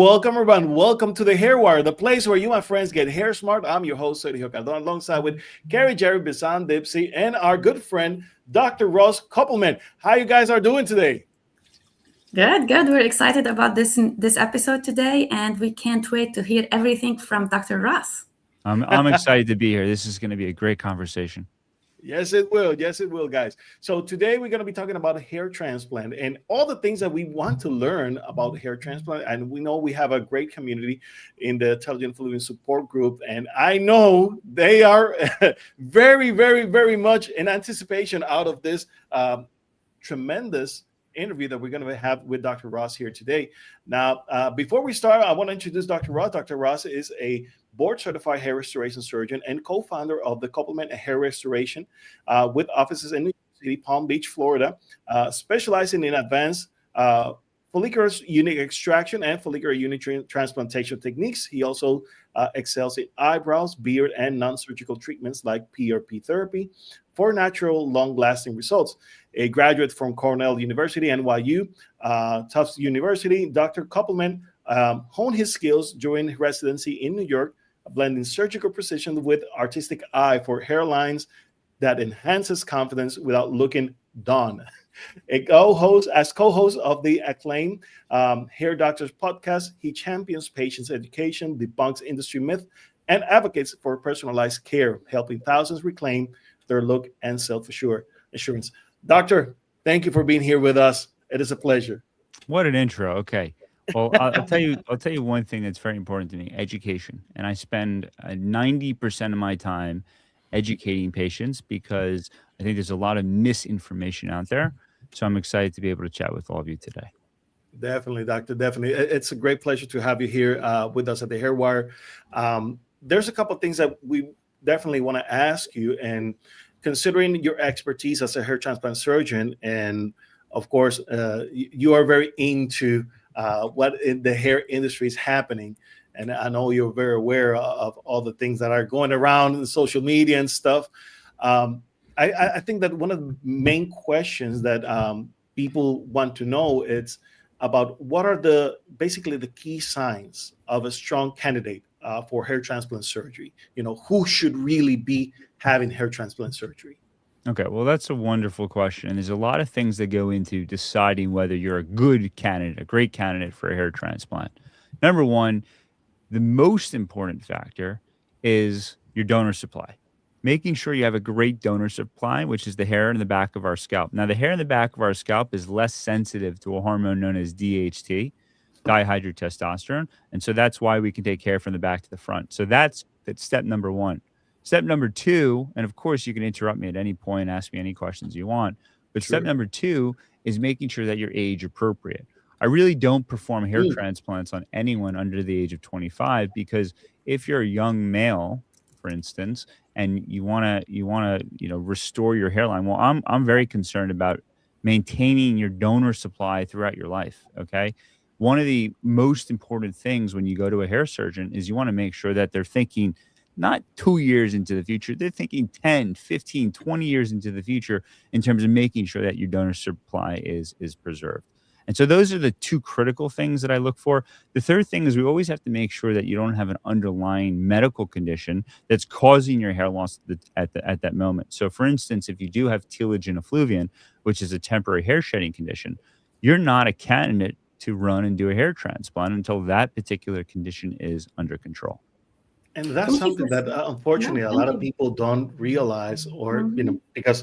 welcome everyone. Welcome to the Hair Wire, the place where you, my friends, get hair smart. I'm your host, Sergio Cardon, alongside with Carrie, Jerry, Bisan, Dipsy, and our good friend, Dr. Ross Kopelman. How you guys are doing today? Good, good. We're excited about this episode today, and we can't wait to hear everything from Dr. Ross. I'm excited to be here. This is going to be a great conversation. Yes, it will. Yes, it will, guys. So today we're going to be talking about hair transplant and all the things that we want to learn about hair transplant. And we know we have a great community in the Intelligent Fluid Support Group. And I know they are very, very, very much in anticipation out of this tremendous interview that we're going to have with Dr. Ross here today. Now, before we start, I want to introduce Dr. Ross. Dr. Ross is a board-certified hair restoration surgeon and co-founder of the Kopelman Hair Restoration with offices in New York City, Palm Beach, Florida, specializing in advanced follicular unit extraction and follicular unit transplantation techniques. He also excels in eyebrows, beard, and non-surgical treatments like PRP therapy for natural, long-lasting results. A graduate from Cornell University, NYU, Tufts University, Dr. Kopelman honed his skills during residency in New York, blending surgical precision with artistic eye for hairlines that enhances confidence without looking done. As co-host of the acclaimed Hair Doctors podcast, he champions patients' education, debunks industry myth, and advocates for personalized care, helping thousands reclaim their look and self-assurance. Doctor, thank you for being here with us. It is a pleasure. What an intro. Okay. Well, I'll tell you one thing that's very important to me: education. And I spend 90% of my time educating patients because I think there's a lot of misinformation out there. So I'm excited to be able to chat with all of you today. Definitely, Doctor. Definitely. It's a great pleasure to have you here with us at the Hair Wire. There's a couple of things that we definitely want to ask you. And considering your expertise as a hair transplant surgeon, and of course, you are very into what in the hair industry is happening. And I know you're very aware of all the things that are going around in social media and stuff. I think that one of the main questions that people want to know is about what are basically the key signs of a strong candidate for hair transplant surgery. You know, who should really be having hair transplant surgery? Okay, well, that's a wonderful question. And there's a lot of things that go into deciding whether you're a good candidate, a great candidate for a hair transplant. Number one, the most important factor is your donor supply. Making sure you have a great donor supply, which is the hair in the back of our scalp. Now, the hair in the back of our scalp is less sensitive to a hormone known as DHT, dihydrotestosterone. And so that's why we can take hair from the back to the front. So that's step number one. Step number two, and of course, you can interrupt me at any point, ask me any questions you want. But Step number two is making sure that you're age appropriate. I really don't perform hair transplants on anyone under the age of 25 because if you're a young male, for instance, and you want to restore your hairline, well, I'm very concerned about maintaining your donor supply throughout your life. Okay. One of the most important things when you go to a hair surgeon is you want to make sure that they're thinking not 2 years into the future, they're thinking 10, 15, 20 years into the future in terms of making sure that your donor supply is preserved. And so those are the two critical things that I look for. The third thing is we always have to make sure that you don't have an underlying medical condition that's causing your hair loss at that moment. So for instance, if you do have telogen effluvium, which is a temporary hair shedding condition, you're not a candidate to run and do a hair transplant until that particular condition is under control. And that's something that unfortunately a lot of people don't realize, or because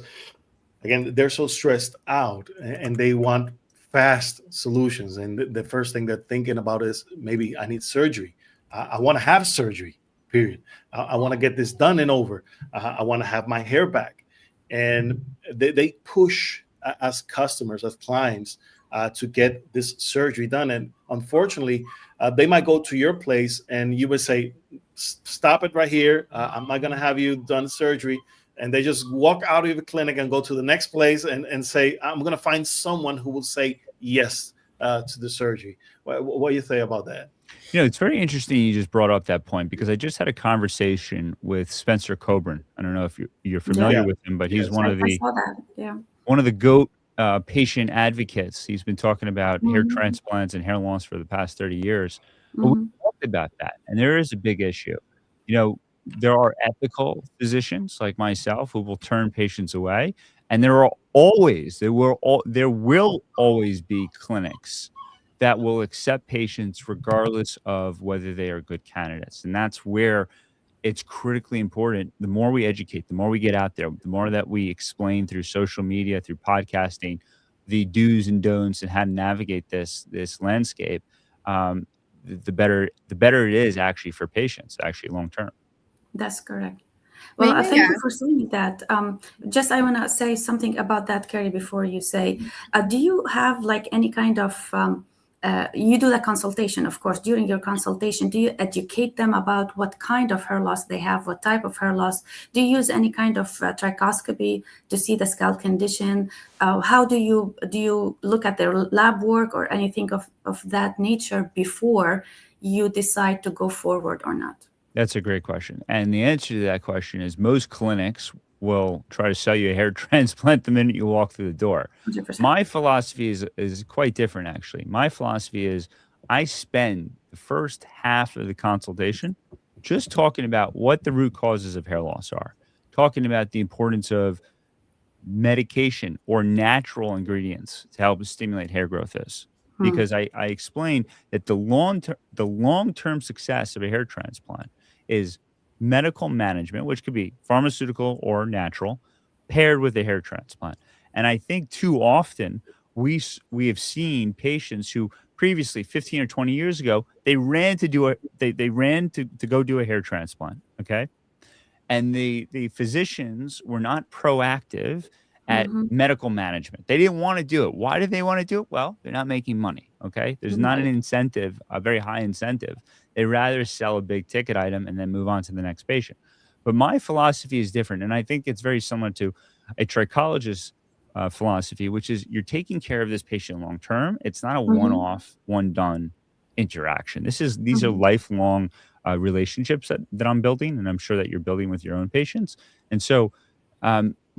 again they're so stressed out and they want fast solutions, and the first thing they're thinking about is maybe I need surgery. I want to have surgery. Period. I want to get this done and over. I want to have my hair back, and they push as customers, as clients, to get this surgery done. And unfortunately, they might go to your place and you would say, stop it right here. I'm not going to have you done surgery. And they just walk out of the clinic and go to the next place and say, I'm going to find someone who will say yes to the surgery. What do you say about that? You know, it's very interesting you just brought up that point because I just had a conversation with Spencer Coburn. I don't know if you're familiar with him, but he's one of the GOAT patient advocates. He's been talking about hair transplants and hair loss for the past 30 years. But we Mhm. talked about that, and there is a big issue. You know, there are ethical physicians like myself who will turn patients away, and there will always be clinics that will accept patients regardless of whether they are good candidates, and that's where it's critically important. The more we educate, the more we get out there, the more that we explain through social media, through podcasting, the do's and don'ts and how to navigate this landscape, um, the better it is actually for patients, actually long term. That's correct. Well, May I thank you ask? for saying that. Just I want to say something about that, Carrie, before you say, do you have like any kind of, you do the consultation, of course, during your consultation, do you educate them about what kind of hair loss they have, what type of hair loss? Do you use any kind of trichoscopy to see the scalp condition? How do you look at their lab work or anything of that nature before you decide to go forward or not? That's a great question. And the answer to that question is most clinics will try to sell you a hair transplant the minute you walk through the door. 100%. My philosophy is quite different, actually. My philosophy is I spend the first half of the consultation just talking about what the root causes of hair loss are, talking about the importance of medication or natural ingredients to help stimulate hair growth is. Because I explain that the long-term success of a hair transplant is medical management, which could be pharmaceutical or natural, paired with a hair transplant. And I think too often we have seen patients who previously 15 or 20 years ago they ran to go do a hair transplant. Okay, and the physicians were not proactive at Mhm. medical management. They didn't want to do it. Why did they want to do it? Well, they're not making money. Okay, there's not an Right. incentive, a very high incentive. They rather sell a big ticket item and then move on to the next patient. But my philosophy is different, and I think it's very similar to a trichologist's philosophy, which is you're taking care of this patient long term. It's not a Mhm. one-off, one done interaction. These are Mhm. lifelong relationships that I'm building, and I'm sure that you're building with your own patients. And so,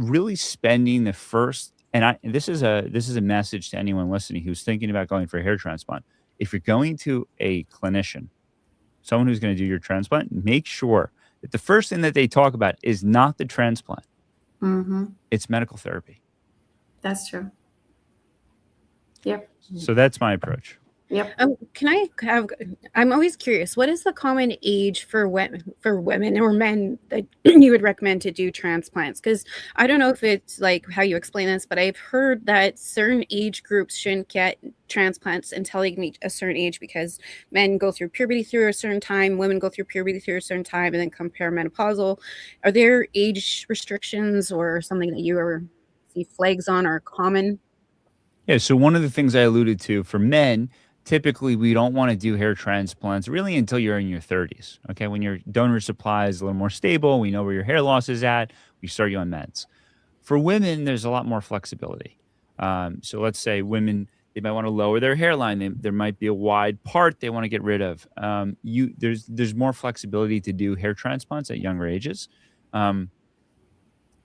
really spending the first and this is a message to anyone listening who's thinking about going for a hair transplant. If you're going to a clinician, someone who's going to do your transplant, make sure that the first thing that they talk about is not the transplant; Mhm. it's medical therapy. That's true. Yep. So that's my approach. Yep. Can I have? I'm always curious. What is the common age for women or men that you would recommend to do transplants? Because I don't know if it's like how you explain this, but I've heard that certain age groups shouldn't get transplants until they meet a certain age because men go through puberty through a certain time, women go through puberty through a certain time, and then come perimenopausal. Are there age restrictions or something that you are see flags on or common? Yeah, so one of the things I alluded to for men, typically we don't want to do hair transplants really until you're in your 30s. Okay, when your donor supply is a little more stable, we know where your hair loss is at, we start you on meds. For women, there's a lot more flexibility. So let's say women they might want to lower their hairline. There might be a wide part they want to get rid of. There's more flexibility to do hair transplants at younger ages. Um,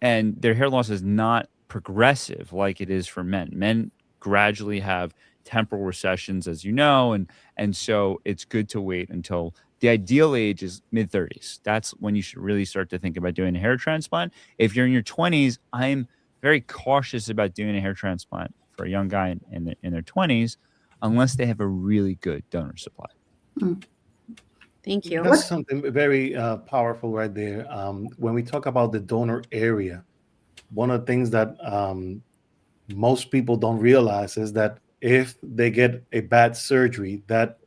and their hair loss is not progressive like it is for men. Men gradually have temporal recessions, as you know, and so it's good to wait until the ideal age is mid 30s. That's when you should really start to think about doing a hair transplant. If you're in your 20s, I'm very cautious about doing a hair transplant for a young guy in their 20s, unless they have a really good donor supply. Mm. Thank you. That's something very powerful right there. When we talk about the donor area, one of the things that most people don't realize is that if they get a bad surgery, that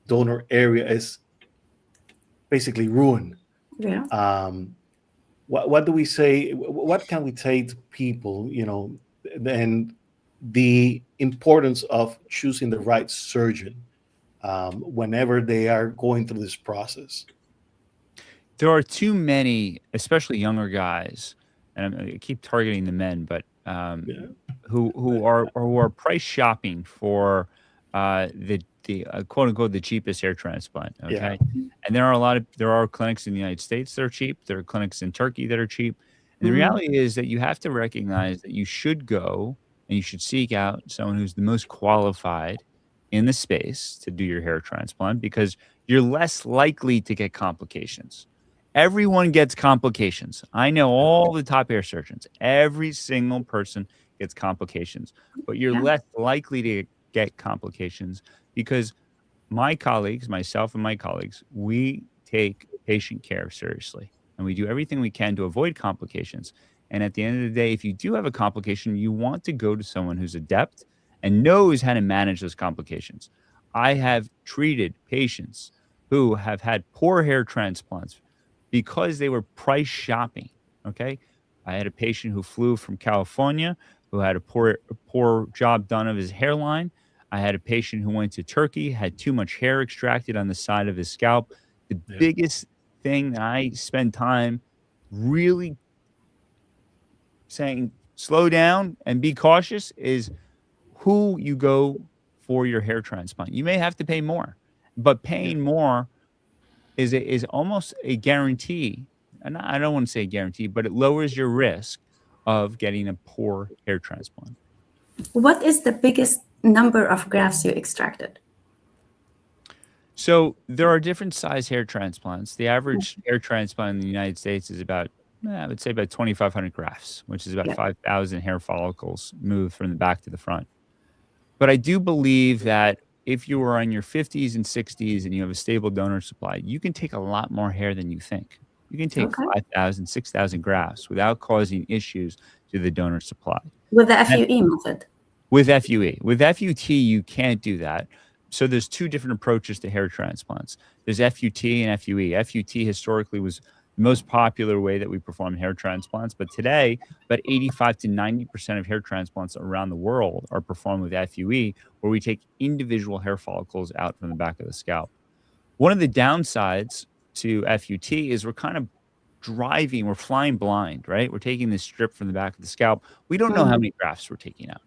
donor area is basically ruined. Yeah. What do we say? What can we say to people? And the importance of choosing the right surgeon whenever they are going through this process. There are too many, especially younger guys, and I keep targeting the men, but Yeah. who are price shopping for the quote unquote the cheapest hair transplant. Yeah. Okay, and there are clinics in the United States that are cheap. There are clinics in Turkey that are cheap. And the Mhm. reality is that you have to recognize that you should go and you should seek out someone who's the most qualified in the space to do your hair transplant because you're less likely to get complications. Everyone gets complications. I know all the top hair surgeons. Every single person gets complications, but you're Yeah. less likely to get complications because my colleagues, myself and my colleagues, we take patient care seriously and we do everything we can to avoid complications. And at the end of the day, if you do have a complication, you want to go to someone who's adept and knows how to manage those complications. I have treated patients who have had poor hair transplants because they were price shopping. Okay. I had a patient who flew from California who had a poor job done of his hairline. I had a patient who went to Turkey, had too much hair extracted on the side of his scalp. The Yeah. biggest thing that I spend time really saying slow down and be cautious is who you go for your hair transplant. You may have to pay more, but paying more is almost a guarantee. And I don't want to say guarantee, but it lowers your risk of getting a poor hair transplant. What is the biggest number of grafts you extracted? So there are different size hair transplants. The average hair transplant in the United States is about, I would say about 2,500 grafts, which is about Yeah. 5,000 hair follicles moved from the back to the front. But I do believe that if you are in your 50s and 60s and you have a stable donor supply, you can take a lot more hair than you think. You can take Okay. 5,000, 6,000 grafts without causing issues to the donor supply. With the That- FUE method. With FUE. With FUT, you can't do that. So there's two different approaches to hair transplants. There's FUT and FUE. FUT historically was the most popular way that we perform hair transplants, but today, about 85 to 90% of hair transplants around the world are performed with FUE, where we take individual hair follicles out from the back of the scalp. One of the downsides to FUT is we're kind of we're flying blind, right? We're taking this strip from the back of the scalp. We don't know how many grafts we're taking out.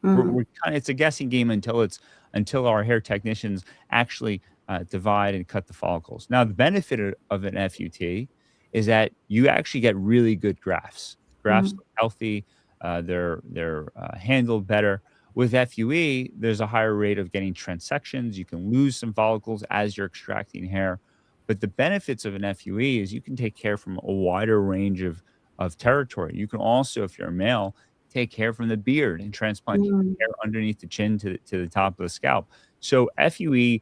We're kind of, it's a guessing game until our hair technicians actually divide and cut the follicles. Now, the benefit of an FUT is that you actually get really good grafts. Grafts look healthy. They're handled better. With FUE, there's a higher rate of getting transections. You can lose some follicles as you're extracting hair. But the benefits of an FUE is you can take hair from a wider range of territory. You can also, if you're a male, take hair from the beard and transplant hair underneath the chin to the top of the scalp. So FUE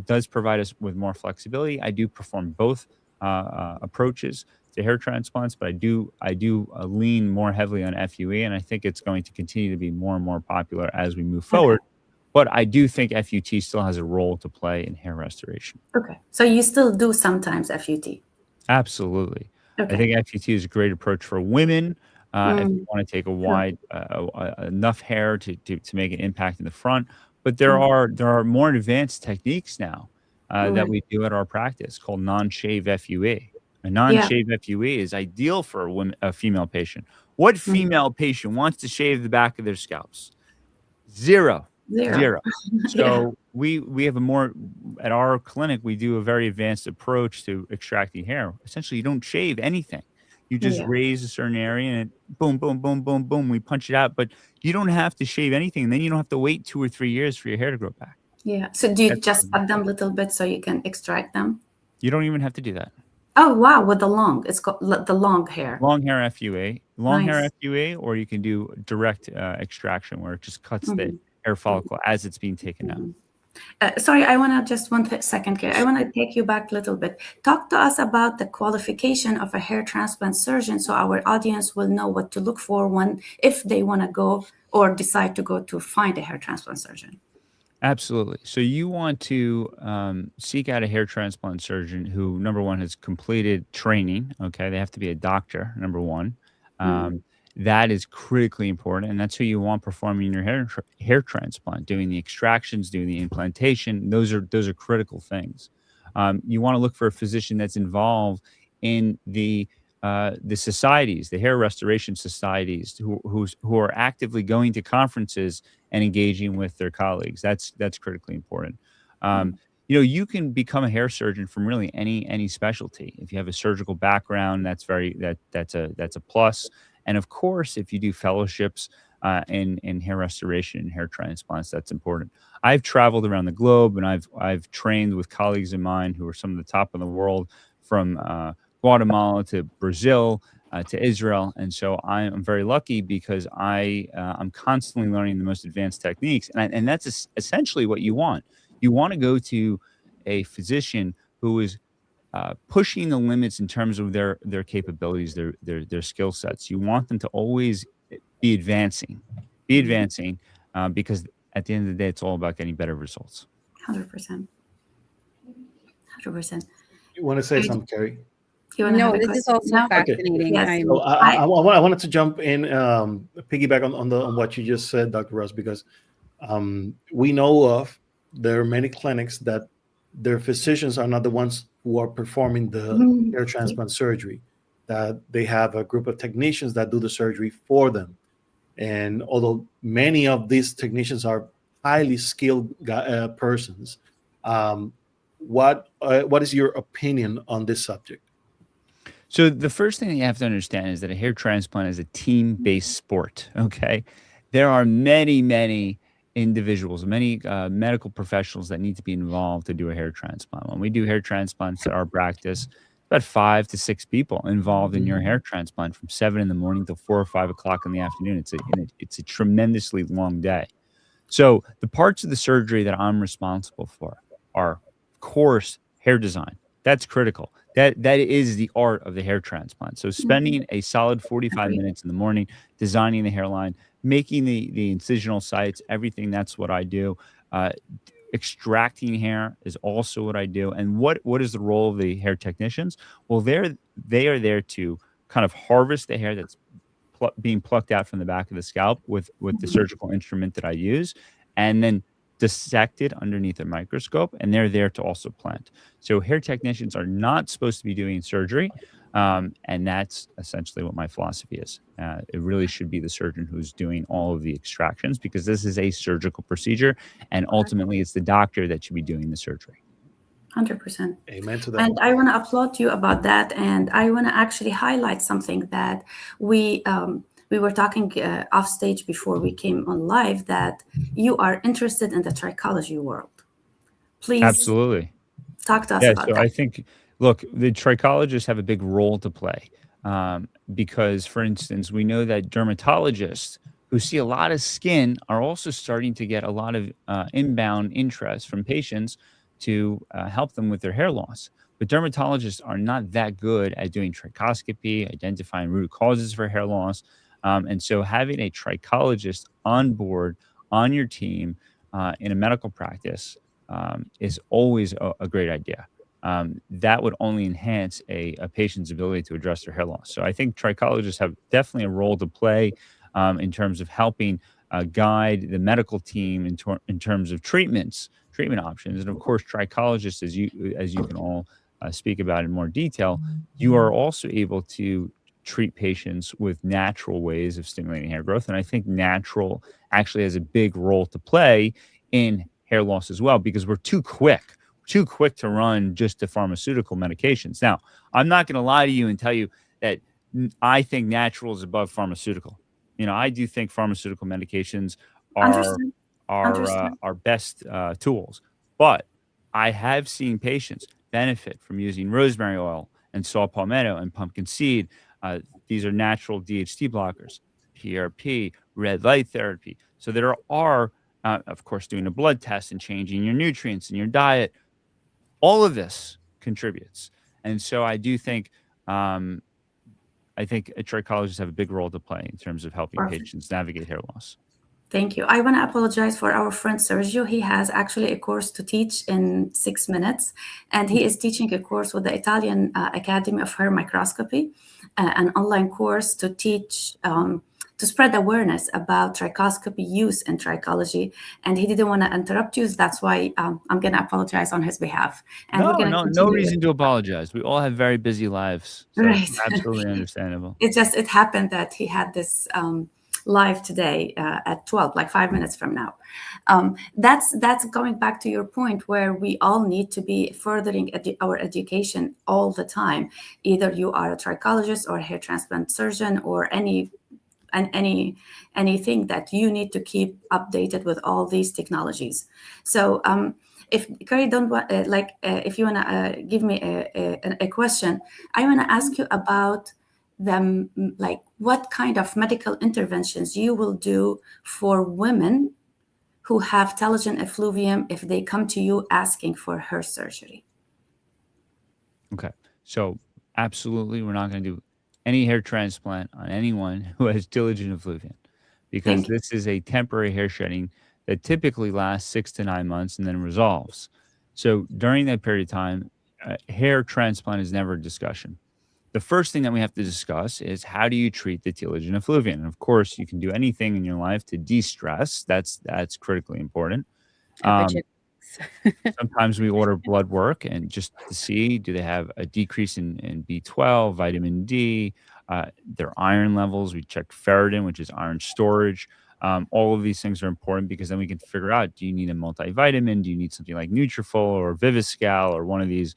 does provide us with more flexibility. I do perform both approaches to hair transplants, but I do lean more heavily on FUE, and I think it's going to continue to be more and more popular as we move forward. But I do think FUT still has a role to play in hair restoration. Okay. So you still do sometimes FUT? Absolutely. Okay. I think FUT is a great approach for women. If you want to take a wide enough hair to make an impact in the front, but there are more advanced techniques now that we do at our practice called non-shave FUE. A non-shave FUE is ideal for a female patient. What female patient wants to shave the back of their scalps? Zero. So we have at our clinic, we do a very advanced approach to extracting hair. Essentially, you don't shave anything. You just raise a certain area and boom, boom, boom, boom, boom. We punch it out, but you don't have to shave anything. And then you don't have to wait 2 or 3 years for your hair to grow back. Yeah. So do you just cut them a little bit so you can extract them? You don't even have to do that. Oh, wow. With the long, it's called the long hair. Long hair FUE. Hair FUE, or you can do direct extraction where it just cuts the hair follicle as it's being taken out. Sorry, I want to just 1 second here. I want to take you back a little bit. Talk to us about the qualification of a hair transplant surgeon so our audience will know what to look for if they want to go or decide to go to find a hair transplant surgeon. Absolutely. So you want to seek out a hair transplant surgeon who, number one, has completed training. Okay, they have to be a doctor, number one. That is critically important, and that's who you want performing your hair transplant, doing the extractions, doing the implantation. Those are critical things. You want to look for a physician that's involved in the societies, the hair restoration societies, who are actively going to conferences and engaging with their colleagues. That's critically important. You can become a hair surgeon from really any specialty. If you have a surgical background, that's a plus. And of course, if you do fellowships in hair restoration and hair transplants. That's important. I've traveled around the globe, and I've trained with colleagues of mine who are some of the top in the world, from Guatemala to Brazil to Israel. And so I'm very lucky because I'm constantly learning the most advanced techniques, and that's essentially what you want. You want to go to a physician who is pushing the limits in terms of their capabilities, their skill sets. You want them to always be advancing, because at the end of the day, it's all about getting better results. 100%. 100%. You want to say something, Carrie? No, this is also fascinating. Yes. So I wanted to jump in, piggyback on what you just said, Dr. Russ, because we know there are many clinics that their physicians are not the ones who are performing the hair transplant surgery, that they have a group of technicians that do the surgery for them. And although many of these technicians are highly skilled persons, what is your opinion on this subject? So the first thing that you have to understand is that a hair transplant is a team-based sport, okay? There are many individuals, many medical professionals that need to be involved to do a hair transplant. When we do hair transplants at our practice, about 5 to 6 people involved in your hair transplant from 7 in the morning till 4 or 5 o'clock in the afternoon. It's a tremendously long day. So the parts of the surgery that I'm responsible for are, of course, hair design. That's critical. That is the art of the hair transplant. So spending a solid 45 minutes in the morning, designing the hairline, making the incisional sites, everything, that's what I do. Extracting hair is also what I do. And what is the role of the hair technicians? Well, they are there to kind of harvest the hair that's being plucked out from the back of the scalp with the surgical instrument that I use, and then dissect it underneath a microscope, and they're there to also plant. So hair technicians are not supposed to be doing surgery, and that's essentially what my philosophy is. It really should be the surgeon who's doing all of the extractions, because this is a surgical procedure, and ultimately it's the doctor that should be doing the surgery. 100%. Amen to that. And I want to applaud you about that, and I want to actually highlight something that we were talking off stage before we came on live, that you are interested in the trichology world. Please, absolutely, talk to us about that. I think, look, the trichologists have a big role to play, because, for instance, we know that dermatologists who see a lot of skin are also starting to get a lot of inbound interest from patients to help them with their hair loss. But dermatologists are not that good at doing trichoscopy, identifying root causes for hair loss. And so having a trichologist on board, on your team, in a medical practice is always a great idea. That would only enhance a patient's ability to address their hair loss. So I think trichologists have definitely a role to play in terms of helping guide the medical team in terms of treatment options. And of course, trichologists, as you can all speak about in more detail, you are also able to treat patients with natural ways of stimulating hair growth. And I think natural actually has a big role to play in hair loss as well, because we're too quick to run just to pharmaceutical medications. Now, I'm not going to lie to you and tell you that I think natural is above pharmaceutical. I do think pharmaceutical medications are best tools, but I have seen patients benefit from using rosemary oil and saw palmetto and pumpkin seed. These are natural DHT blockers, PRP, red light therapy. So there are, of course, doing a blood test and changing your nutrients in your diet. All of this contributes. And so I do think, trichologists have a big role to play in terms of helping patients navigate hair loss. Thank you. I want to apologize for our friend Sergio. He has actually a course to teach in 6 minutes, and he is teaching a course with the Italian Academy of Hair Microscopy, an online course to teach, to spread awareness about trichoscopy use in trichology. And he didn't want to interrupt you. So that's why I'm going to apologize on his behalf. And no reason to apologize. We all have very busy lives. So right. It's absolutely understandable. It happened that he had this live today at 12, like 5 minutes from now. That's going back to your point, where we all need to be furthering our education all the time. Either you are a trichologist or a hair transplant surgeon or any anything that you need to keep updated with all these technologies. So if Carrie don't want, if you want to give me a question, I want to ask you about them, like what kind of medical interventions you will do for women who have telogen effluvium if they come to you asking for hair surgery. Okay. So absolutely, we're not going to do any hair transplant on anyone who has telogen effluvium, because this is a temporary hair shedding that typically lasts 6 to 9 months and then resolves. So during that period of time, hair transplant is never a discussion. The first thing that we have to discuss is, how do you treat the telogen effluvium? And of course, you can do anything in your life to de-stress. That's critically important. Sometimes we order blood work and just to see, do they have a decrease in B12, vitamin D, their iron levels. We check ferritin, which is iron storage. All of these things are important, because then we can figure out, do you need a multivitamin? Do you need something like Nutrafol or Viviscal or one of these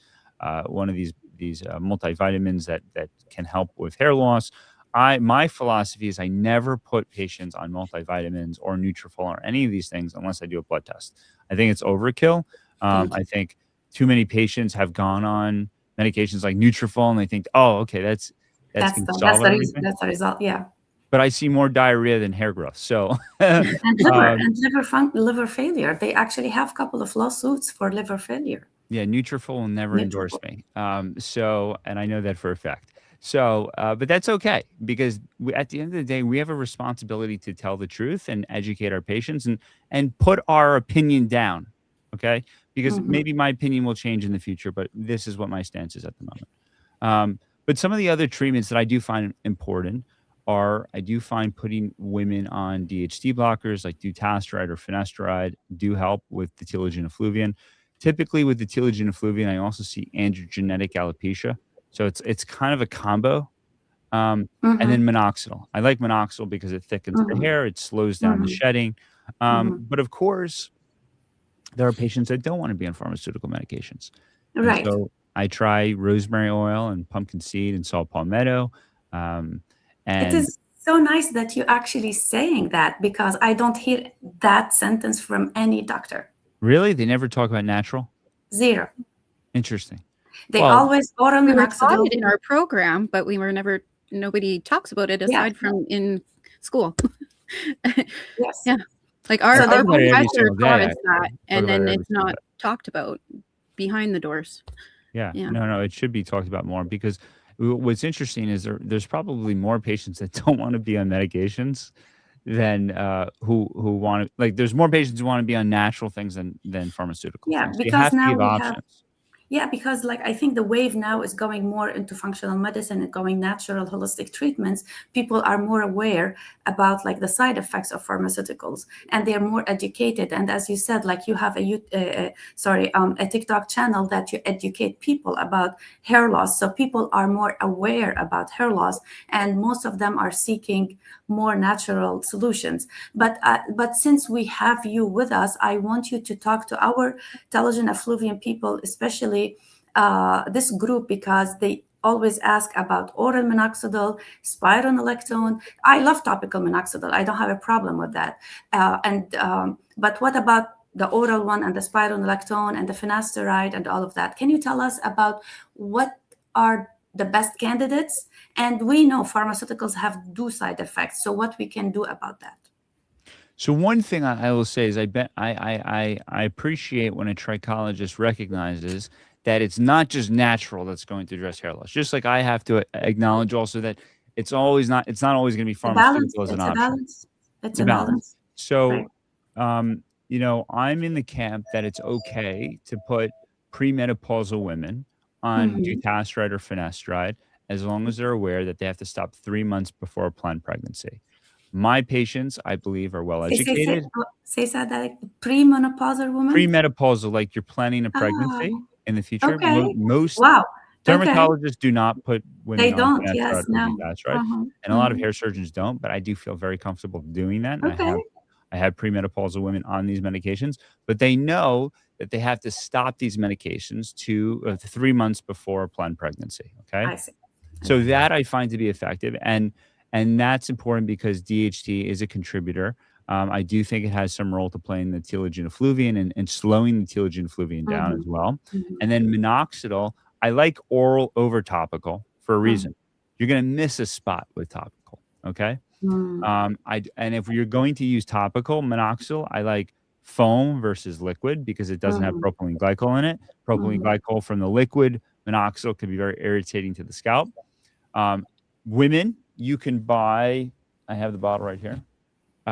multivitamins that can help with hair loss? My philosophy is I never put patients on multivitamins or Nutrafol or any of these things unless I do a blood test. I think it's overkill. I think too many patients have gone on medications like Nutrafol and they think, oh, okay, that's the result. Yeah. But I see more diarrhea than hair growth. So and liver failure. They actually have a couple of lawsuits for liver failure. Yeah, Nutrafol will never endorse me. And I know that for a fact. So, but that's okay, because at the end of the day, we have a responsibility to tell the truth and educate our patients and put our opinion down. Okay. Because maybe my opinion will change in the future, but this is what my stance is at the moment. But some of the other treatments that I do find important are, I do find putting women on DHT blockers like dutasteride or finasteride do help with the telogen effluvium. Typically with the telogen effluvium, I also see androgenetic alopecia. So it's kind of a combo. And then minoxidil. I like minoxidil because it thickens the hair. It slows down the shedding. But of course, there are patients that don't want to be on pharmaceutical medications. Right. So I try rosemary oil and pumpkin seed and saw palmetto. And it is so nice that you're actually saying that, because I don't hear that sentence from any doctor. Really? They never talk about natural? Zero. Interesting. They always oral we minoxidil. were taught it in our program, but we were never, nobody talks about it aside from in school. Yes. Yeah. Like our professor taught us that, and then it's not talked about behind the doors. Yeah. No, it should be talked about more, because what's interesting is there's probably more patients that don't want to be on medications than who want to, like, there's more patients who want to be on natural things than pharmaceutical things. Because you have now to give options. Because like I think the wave now is going more into functional medicine and going natural holistic treatments. People are more aware about like the side effects of pharmaceuticals, and they're more educated. And as you said, like you have a TikTok channel that you educate people about hair loss. So people are more aware about hair loss, and most of them are seeking more natural solutions. But since we have you with us, I want you to talk to our telogen effluvium people, especially this group, because they always ask about oral minoxidil, spironolactone. I love topical minoxidil. I don't have a problem with that. But what about the oral one and the spironolactone and the finasteride and all of that? Can you tell us about what are the best candidates? And we know pharmaceuticals do side effects. So what we can do about that? So one thing I will say is I appreciate when a trichologist recognizes that it's not just natural that's going to address hair loss. Just like I have to acknowledge also that it's not always going to be pharmaceutical as an option. It's a balance. So, I'm in the camp that it's okay to put premenopausal women on dutasteride or finasteride, as long as they're aware that they have to stop 3 months before a planned pregnancy. My patients, I believe, are well educated. Say that premenopausal woman? Premenopausal, like you're planning a pregnancy in the future. Okay. Most dermatologists do not put women on finasteride or dutasteride, and a lot of hair surgeons don't. But I do feel very comfortable doing that. And I have premenopausal women on these medications, but they know that they have to stop these medications 3 months before a planned pregnancy. Okay. I see. So that I find to be effective. And And that's important because DHT is a contributor. I do think it has some role to play in the telogen effluvium and slowing the telogen effluvium down as well. And then minoxidil, I like oral over topical for a reason. You're going to miss a spot with topical. Okay. And if you're going to use topical minoxidil, I like foam versus liquid because it doesn't have propylene glycol in it. Propylene glycol from the liquid minoxidil can be very irritating to the scalp. Women, you can buy, I have the bottle right here.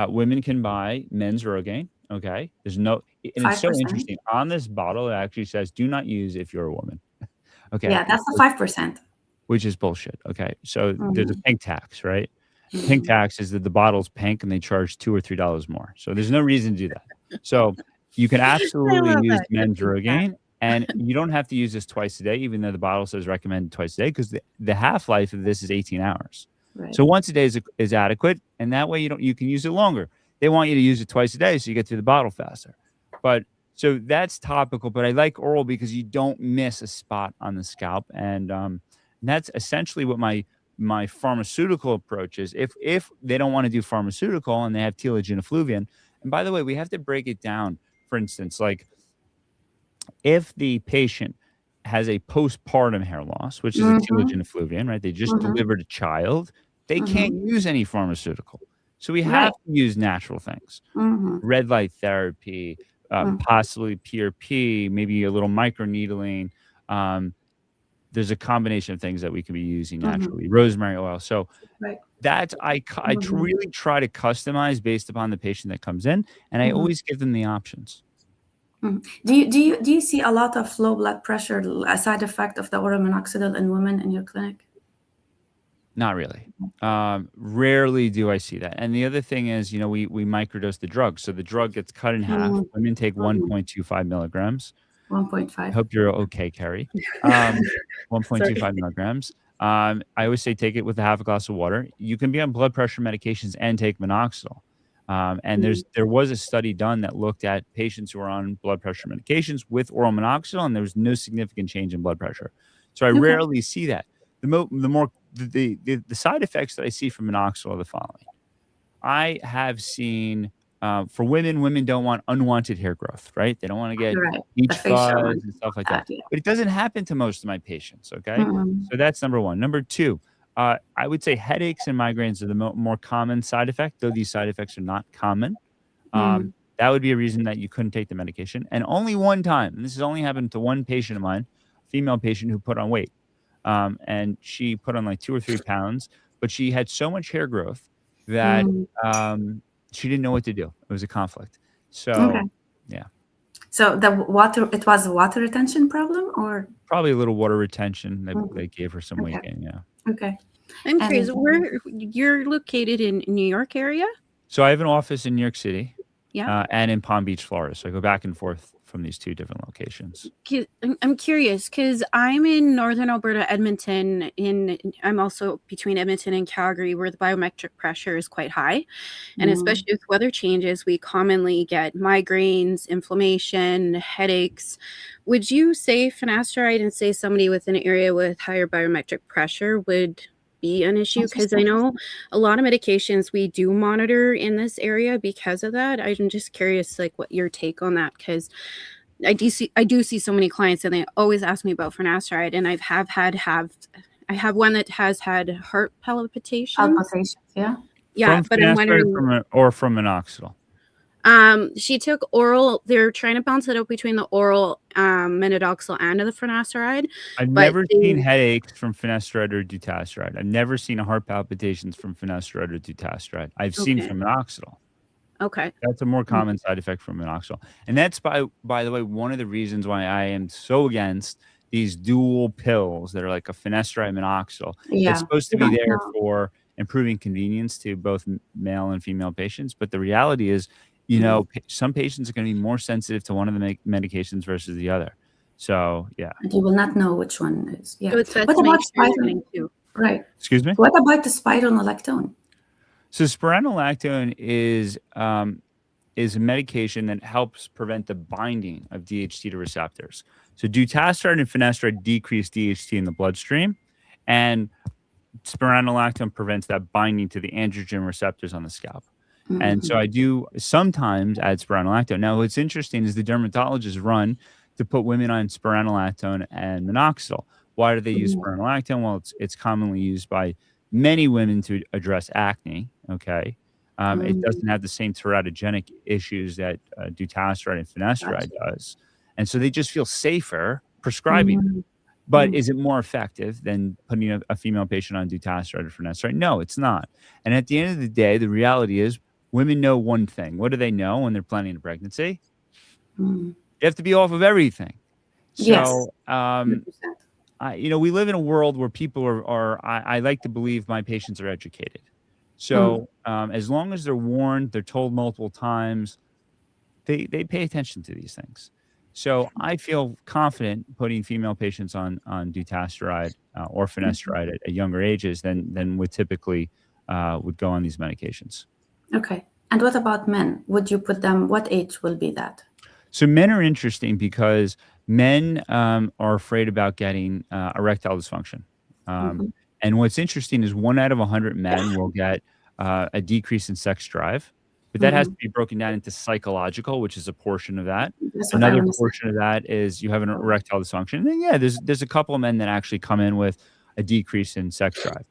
Women can buy men's Rogaine. Okay. There's no, and it's so 5%. interesting. On this bottle, it actually says, do not use if you're a woman. Okay. Yeah, that's the 5%. Which is bullshit. Okay. So there's a pink tax, right? Pink tax is that the bottle's pink and they charge $2 or $3 more. So there's no reason to do that. So you can absolutely use men's Rogaine, and you don't have to use this twice a day, even though the bottle says recommended twice a day, because the half-life of this is 18 hours. Right. So once a day is adequate, and that way you can use it longer. They want you to use it twice a day so you get through the bottle faster. But so that's topical, but I like oral because you don't miss a spot on the scalp, and that's essentially what my pharmaceutical approach is. If they don't want to do pharmaceutical and they have telogen effluvium, and by the way, we have to break it down. For instance, like if the patient has a postpartum hair loss, which is a telogen effluvium, right? They just delivered a child. They can't use any pharmaceutical. So we have to use natural things. Red light therapy, possibly PRP, maybe a little microneedling. There's a combination of things that we could be using naturally. Rosemary oil. So that's, I really try to customize based upon the patient that comes in, and I always give them the options. Do you see a lot of low blood pressure, a side effect of the oral minoxidil in women in your clinic? Not really. Rarely do I see that. And the other thing is, we microdose the drug. So the drug gets cut in half. Women take 1.25 milligrams. 1.5. I hope you're okay, Carrie. 1.25 milligrams. I always say take it with a half a glass of water. You can be on blood pressure medications and take minoxidil. And there was a study done that looked at patients who are on blood pressure medications with oral minoxidil, and there was no significant change in blood pressure. So I rarely see that. The side effects that I see from minoxidil are the following. I have seen for women don't want unwanted hair growth, right? They don't want to get beach fuzz and stuff like that. But it doesn't happen to most of my patients, okay? So that's number one. Number two, I would say headaches and migraines are the more common side effect, though these side effects are not common. That would be a reason that you couldn't take the medication. And only one time, and this has only happened to one patient of mine, a female patient who put on weight. And she put on like 2 or 3 pounds, but she had so much hair growth that she didn't know what to do. It was a conflict. So, yeah. So it was a water retention problem, or probably a little water retention. They gave her some weight gain. Yeah. Okay. I'm curious, where you're located in New York area? So I have an office in New York City, and in Palm Beach, Florida. So I go back and forth from these 2 different locations. I'm curious because I'm in Northern Alberta, Edmonton. I'm also between Edmonton and Calgary, where the biometric pressure is quite high, and especially with weather changes, we commonly get migraines, inflammation, headaches. Would you say finasteride and say somebody with an area with higher biometric pressure would be an issue? Because I know a lot of medications we do monitor in this area because of that. I'm just curious, like, what your take on that, because I do see so many clients and they always ask me about finasteride, and I have one that has had heart palpitations. From but I'm wondering from minoxidil. She took oral. They're trying to balance it out between the oral minoxidil and the finasteride. I've never seen headaches from finasteride or dutasteride. I've never seen heart palpitations from finasteride or dutasteride. I've seen from minoxidil. Okay. That's a more common side effect from minoxidil. And that's, by the way, one of the reasons why I am so against these dual pills that are like a finasteride minoxidil. It's supposed to be there for improving convenience to both male and female patients. But the reality is, some patients are going to be more sensitive to one of the medications versus the other. So, yeah. And you will not know which one is. Yeah. So it's what about spironolactone? Right. Excuse me? What about the spironolactone? So spironolactone is a medication that helps prevent the binding of DHT to receptors. So dutasteride and finasteride decrease DHT in the bloodstream. And spironolactone prevents that binding to the androgen receptors on the scalp. And so I do sometimes add spironolactone. Now, what's interesting is the dermatologists run to put women on spironolactone and minoxidil. Why do they use spironolactone? Well, it's commonly used by many women to address acne. Okay. It doesn't have the same teratogenic issues that dutasteride and finasteride does. And so they just feel safer prescribing it. But is it more effective than putting a female patient on dutasteride or finasteride? No, it's not. And at the end of the day, the reality is women know one thing. What do they know when they're planning a pregnancy? You have to be off of everything. So, we live in a world where people I like to believe my patients are educated. So as long as they're warned, they're told multiple times, they pay attention to these things. So I feel confident putting female patients on dutasteride or finasteride at younger ages than would typically would go on these medications. Okay. And what about men? Would you put them, what age will be that? So men are interesting because men are afraid about getting erectile dysfunction. And what's interesting is 1 out of 100 men will get a decrease in sex drive. But that has to be broken down into psychological, which is a portion of that. Another portion of that is you have an erectile dysfunction. And then, there's a couple of men that actually come in with a decrease in sex drive.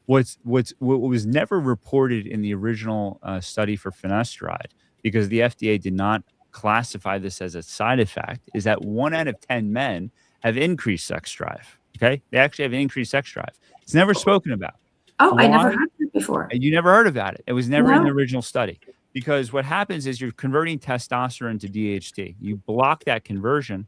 What was never reported in the original study for finasteride, because the FDA did not classify this as a side effect, is that 1 out of 10 men have increased sex drive. Okay, they actually have increased sex drive. It's never spoken about. Oh, I never heard it before. You never heard about it. It was never in the original study. Because what happens is you're converting testosterone to DHT. You block that conversion,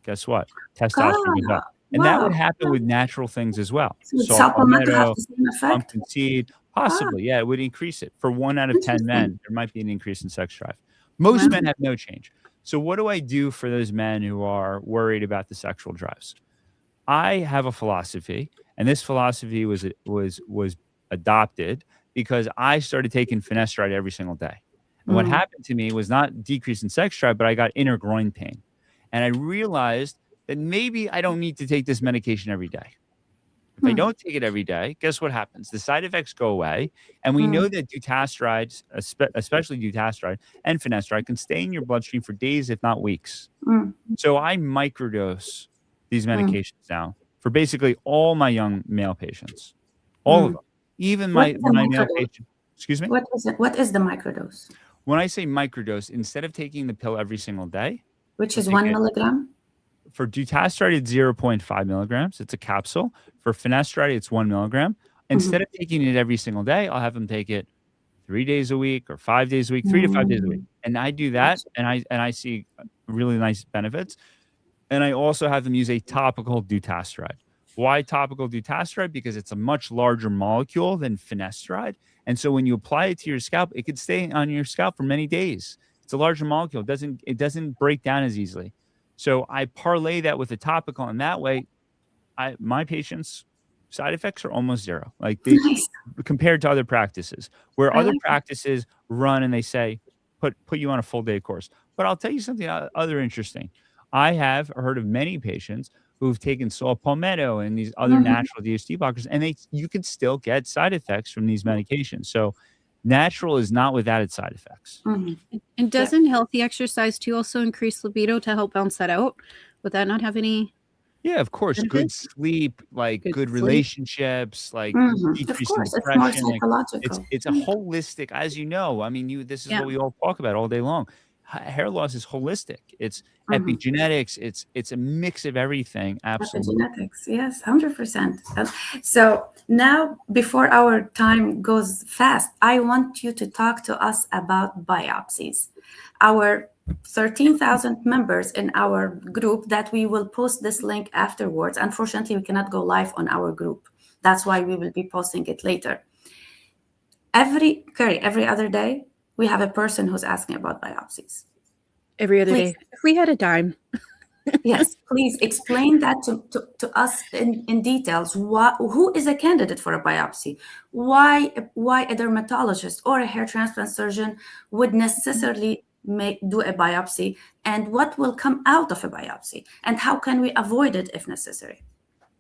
guess what? Testosterone goes up. And that would happen with natural things as well. So palmetto, pumpkin seed, possibly. Yeah, it would increase it. For 1 out of 10 men, there might be an increase in sex drive. Most men have no change. So what do I do for those men who are worried about the sexual drives? I have a philosophy, and this philosophy was adopted because I started taking finasteride every single day. And what happened to me was not decrease in sex drive, but I got inner groin pain. And I realized that maybe I don't need to take this medication every day. If I don't take it every day, guess what happens? The side effects go away. And we know that dutasteride, especially dutasteride and finasteride, can stay in your bloodstream for days, if not weeks. So I microdose these medications now for basically all my young male patients. All of them. Even my male patient. Excuse me? What is it? What is the microdose? When I say microdose, instead of taking the pill every single day, which is 1 milligram? For dutasteride, it's 0.5 milligrams. It's a capsule. For finasteride, it's 1 milligram. Instead of taking it every single day, I'll have them take it 3 days a week or 5 days a week, 3 to 5 days a week. And I do that, and I see really nice benefits. And I also have them use a topical dutasteride. Why topical dutasteride? Because it's a much larger molecule than finasteride. And so when you apply it to your scalp, it could stay on your scalp for many days. It's a larger molecule. It doesn't break down as easily. So I parlay that with a topical, and that way my patients' side effects are almost zero. Like compared to other practices, where other practices run and they say, put you on a full day course. But I'll tell you something other interesting. I have heard of many patients who've taken saw palmetto and these other natural DHT blockers, and you can still get side effects from these medications. So natural is not without its side effects. And doesn't healthy exercise too also increase libido to help balance that out? Would that not have any? Yeah, of course. benefits? Good sleep, like good sleep. relationships, like decrease in It's more depression. psychological. It's a holistic, as you know. I mean, this is what we all talk about all day long. Hair loss is holistic. It's epigenetics. It's a mix of everything. Absolutely. Epigenetics, yes, 100%. So now, before our time goes fast, I want you to talk to us about biopsies. Our 13,000 members in our group, that we will post this link afterwards. Unfortunately, we cannot go live on our group. That's why we will be posting it later. Every other day, we have a person who's asking about biopsies. Every other day. If we had a dime. Yes, please explain that to us in details. Who is a candidate for a biopsy? Why a dermatologist or a hair transplant surgeon would necessarily do a biopsy, and what will come out of a biopsy, and how can we avoid it if necessary?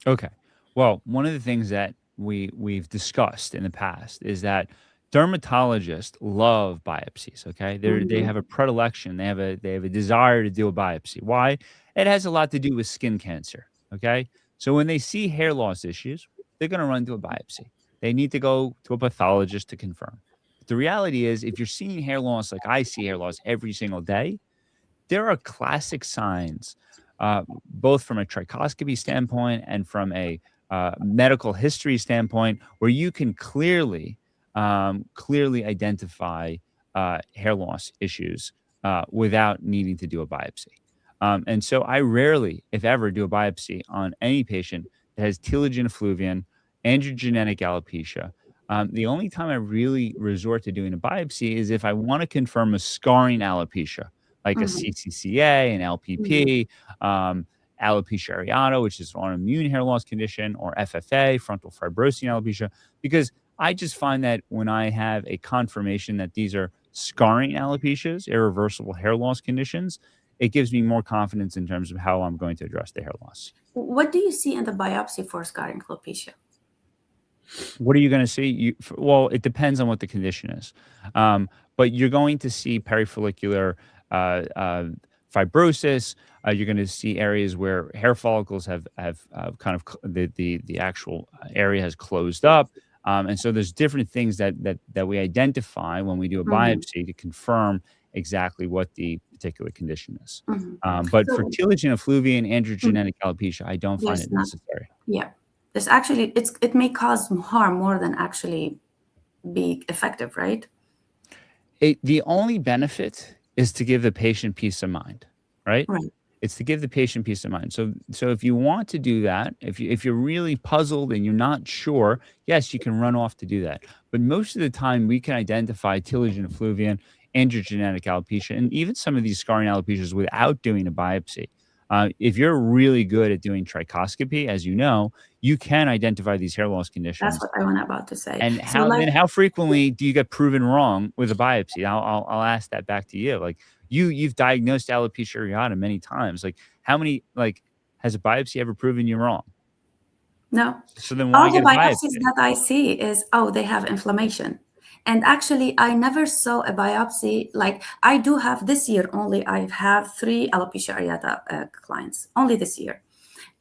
Okay. Well, one of the things that we've discussed in the past is that dermatologists love biopsies. Okay, they have a predilection. They have a desire to do a biopsy. Why? It has a lot to do with skin cancer. Okay, so when they see hair loss issues, they're going to run to a biopsy. They need to go to a pathologist to confirm. But the reality is, if you're seeing hair loss like I see hair loss every single day, there are classic signs, both from a trichoscopy standpoint and from a medical history standpoint, where you can clearly identify hair loss issues without needing to do a biopsy. And so I rarely, if ever, do a biopsy on any patient that has telogen effluvian, androgenetic alopecia. The only time I really resort to doing a biopsy is if I want to confirm a scarring alopecia, like a CCCA, an LPP, alopecia areata, which is an autoimmune hair loss condition, or FFA, frontal fibrosing alopecia, because I just find that when I have a confirmation that these are scarring alopecias, irreversible hair loss conditions, it gives me more confidence in terms of how I'm going to address the hair loss. What do you see in the biopsy for scarring alopecia? What are you going to see? Well, it depends on what the condition is. But you're going to see perifollicular fibrosis. You're going to see areas where hair follicles have kind of the actual area has closed up. And so there's different things that we identify when we do a biopsy to confirm exactly what the particular condition is. But for telogen effluvian, androgenetic alopecia, I don't find it necessary. Yeah. There's actually, it may cause harm more than actually be effective, right? The only benefit is to give the patient peace of mind, right? Right. It's to give the patient peace of mind. So if you want to do that, if you're really puzzled and you're not sure, yes, you can run off to do that. But most of the time, we can identify telogen effluvian, androgenetic alopecia, and even some of these scarring alopecias without doing a biopsy. If you're really good at doing trichoscopy, as you know, you can identify these hair loss conditions. That's what I was about to say. And how frequently do you get proven wrong with a biopsy? I'll ask that back to you. Like you've diagnosed alopecia areata many times. Like how many has a biopsy ever proven you wrong? No. So then why all the get a biopsy? biopsies that I see is they have inflammation. And actually, I never saw a biopsy. Like I do have this year only, I have 3 alopecia areata clients, only this year.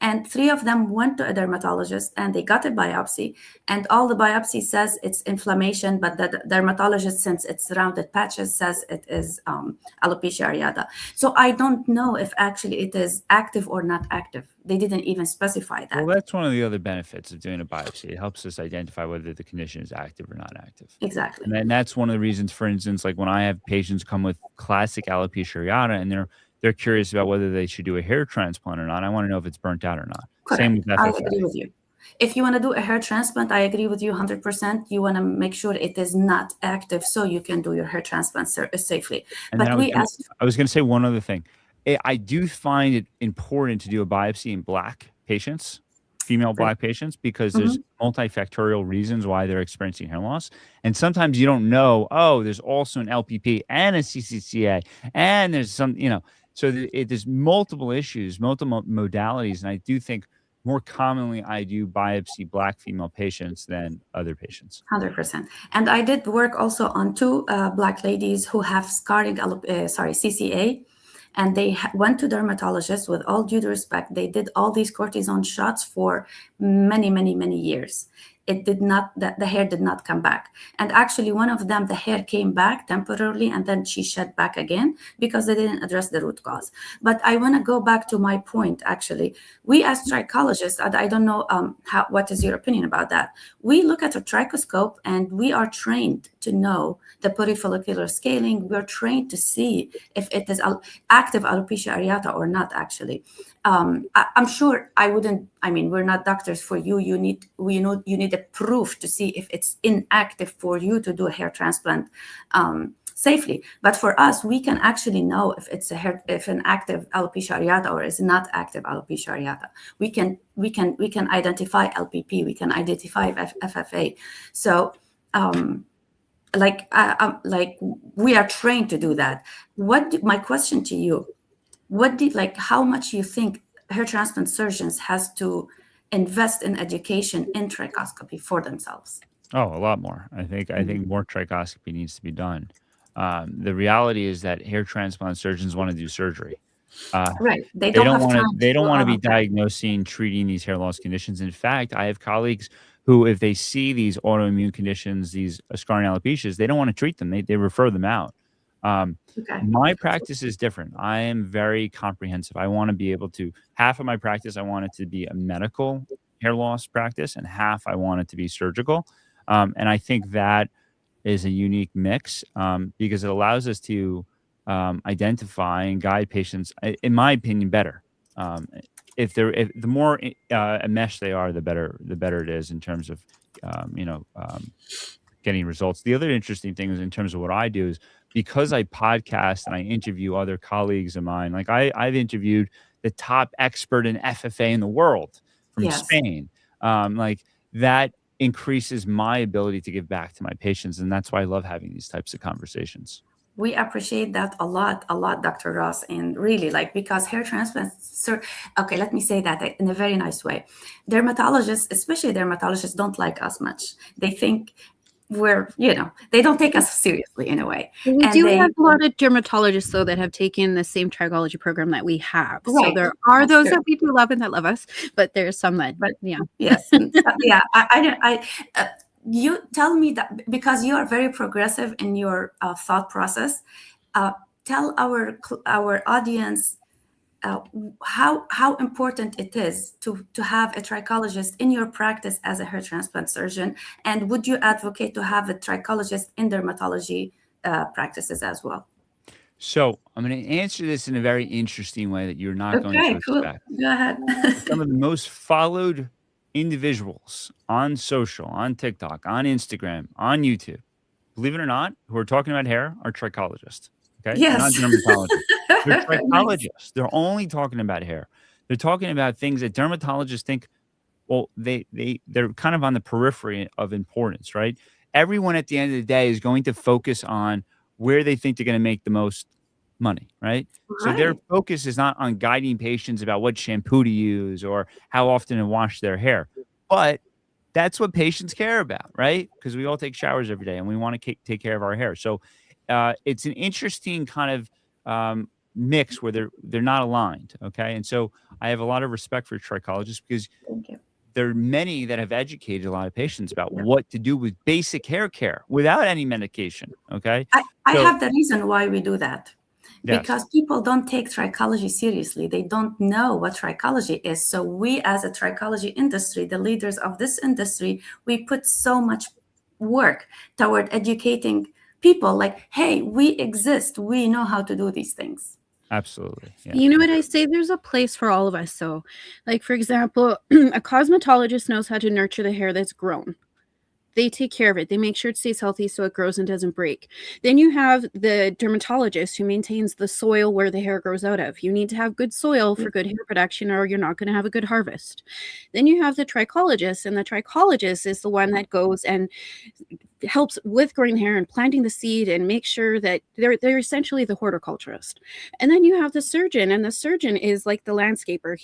And 3 of them went to a dermatologist and they got a biopsy. And all the biopsy says it's inflammation, but the dermatologist, since it's rounded patches, says it is alopecia areata. So I don't know if actually it is active or not active. They didn't even specify that. Well, that's one of the other benefits of doing a biopsy. It helps us identify whether the condition is active or not active. Exactly. And then that's one of the reasons, for instance, like when I have patients come with classic alopecia areata and they're curious about whether they should do a hair transplant or not. I want to know if it's burnt out or not. Correct. Same with FFA. I agree with you. If you want to do a hair transplant, I agree with you 100%. You want to make sure it is not active so you can do your hair transplant safely. And but I was going to say one other thing. I do find it important to do a biopsy in Black patients, female Black patients, because there's multifactorial reasons why they're experiencing hair loss. And sometimes you don't know, there's also an LPP and a CCCA, and there's some, so there's multiple issues, multiple modalities. And I do think more commonly I do biopsy Black female patients than other patients. 100%. And I did work also on 2 Black ladies who have scarring, CCA. And they went to dermatologists. With all due respect, they did all these cortisone shots for many, many, many years. It did not, the hair did not come back. And actually one of them, the hair came back temporarily and then she shed back again because they didn't address the root cause. But I want to go back to my point, actually. We as trichologists, I don't know what is your opinion about that. We look at a trichoscope and we are trained to know the perifollicular scaling. We're trained to see if it is active alopecia areata or not, actually. I'm sure we're not doctors for you. You need a proof to see if it's inactive for you to do a hair transplant safely. But for us, we can actually know if it's if an active alopecia areata or is not active alopecia areata. We can identify LPP. We can identify FFA. So we are trained to do that. My question to you, how much you think hair transplant surgeons has to invest in education in trichoscopy for themselves? Oh, a lot more. I think more trichoscopy needs to be done. The reality is that hair transplant surgeons want to do surgery. Right. They They don't don't have want to. time They to don't do want to all be of that. diagnosing, treating these hair loss conditions. In fact, I have colleagues who, if they see these autoimmune conditions, these scarring alopecias, they don't want to treat them. They refer them out. Okay. My practice is different. I am very comprehensive. I want to be able to. Half of my practice, I want it to be a medical hair loss practice, and half I want it to be surgical. And I think that is a unique mix because it allows us to identify and guide patients, in my opinion, better. If the more enmeshed they are, the better it is in terms of getting results. The other interesting thing is in terms of what I do is because I podcast and I interview other colleagues of mine. Like I've interviewed the top expert in FFA in the world from Yes. Spain. Like that increases my ability to give back to my patients, and that's why I love having these types of conversations. We appreciate that a lot, Dr. Ross, and really because hair transplants, okay, let me say that in a very nice way. Dermatologists, especially dermatologists, don't like us much. They think we're, they don't take us seriously in a way. We do have a lot of dermatologists, though, that have taken the same trichology program that we have. Right. So there are those that we do love and that love us, but there's some that, Yes. Yeah. You tell me that because you are very progressive in your thought process. Tell our audience how important it is to have a trichologist in your practice as a hair transplant surgeon, and would you advocate to have a trichologist in dermatology practices as well? So I'm going to answer this in a very interesting way that you're not going to expect. Go ahead. Some of the most followed individuals on social, on TikTok, on Instagram, on YouTube, believe it or not, who are talking about hair are trichologists. Okay. Yes. They're not dermatologists. They're trichologists. They're only talking about hair. They're talking about things that dermatologists think, well, they're kind of on the periphery of importance, right? Everyone at the end of the day is going to focus on where they think they're going to make the most money, right? So their focus is not on guiding patients about what shampoo to use or how often to wash their hair. But that's what patients care about, right? Because we all take showers every day and we want to take care of our hair. So it's an interesting kind of mix where they're not aligned, okay? And so I have a lot of respect for trichologists because there are many that have educated a lot of patients about what to do with basic hair care without any medication, okay? I have the reason why we do that. Yes. Because people don't take trichology seriously. They don't know what trichology is. So we as a trichology industry, the leaders of this industry, we put so much work toward educating people like, hey, we exist. We know how to do these things. Absolutely. Yeah. You know what I say? There's a place for all of us. So, like, for example, a cosmetologist knows how to nurture the hair that's grown. They take care of it. They make sure it stays healthy so it grows and doesn't break. Then you have the dermatologist who maintains the soil where the hair grows out of. You need to have good soil for good hair production or you're not going to have a good harvest. Then you have the trichologist, and the trichologist is the one that goes and helps with growing hair and planting the seed and make sure that they're essentially the horticulturist. And then you have the surgeon, and the surgeon is like the landscaper.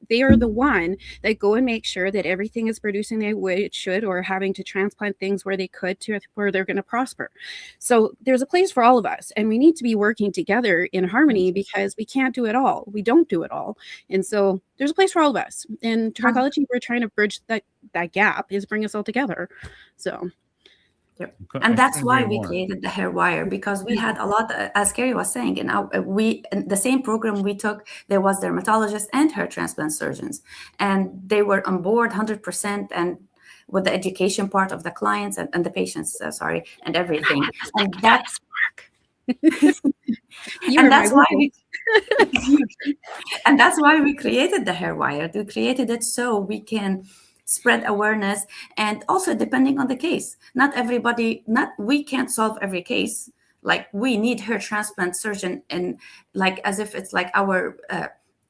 They are the one that go and make sure that everything is producing the way it should, or having to transplant things where they could to where they're going to prosper. So there's a place for all of us, and we need to be working together in harmony because we can't do it all. We don't do it all. And so there's a place for all of us. In trichology, we're trying to bridge that gap, is bring us all together. So and that's why we created the hair wire, because we had a lot, as Carrie was saying, in the same program we took, there was dermatologists and hair transplant surgeons, and they were on board 100% and with the education part of the clients and the patients, and everything. And that's and that's why we created the hair wire. We created it so we can spread awareness, and also depending on the case, we can't solve every case. Like we need hair transplant surgeon, and like as if it's like our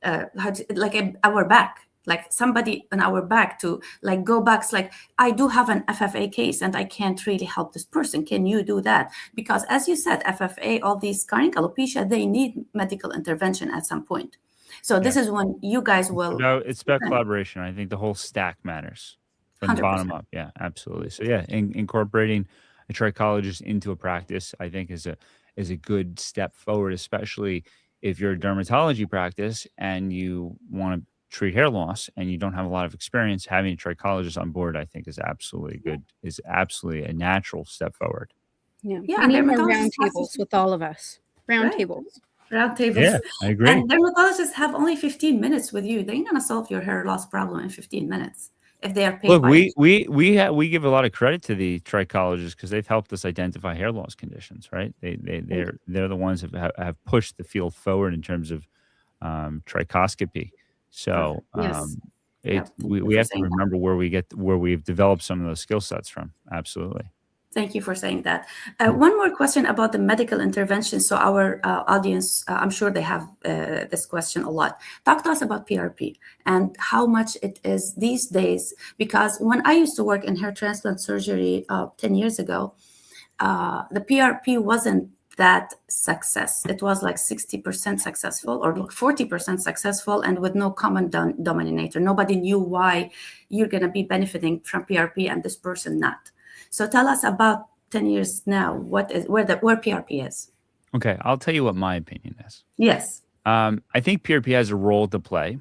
our back, like somebody on our back to like go back. It's like, I do have an FFA case and I can't really help this person. Can you do that? Because as you said, FFA, all these scarring alopecia, they need medical intervention at some point. So this is when you guys will. It's about collaboration. I think the whole stack matters from the 100%. bottom up. Yeah, absolutely. So yeah, incorporating a trichologist into a practice, I think, is a good step forward, especially if you're a dermatology practice and you want to treat hair loss and you don't have a lot of experience. Having a trichologist on board, I think, is absolutely good. Is absolutely a natural step forward. Yeah, Yeah, we need more dermatologists round have tables to- with all of us. Round Right. tables. Round tables. Yeah, I agree. And dermatologists have only 15 minutes with you. They're going to solve your hair loss problem in 15 minutes if they are paid Look, by you. we give a lot of credit to the trichologists because they've helped us identify hair loss conditions, right? They're the ones that have pushed the field forward in terms of trichoscopy. So Yes. Yeah, thank you we for have to saying that. remember where we've developed some of those skill sets from. Absolutely. Thank you for saying that. One more question about the medical intervention. So our audience, I'm sure they have this question a lot. Talk to us about PRP and how much it is these days. Because when I used to work in hair transplant surgery 10 years ago, the PRP wasn't that success. It was like 60% successful or like 40% successful and with no common denominator. Nobody knew why you're going to be benefiting from PRP and this person not. So tell us about 10 years now, where PRP is. Okay, I'll tell you what my opinion is. Yes. I think PRP has a role to play,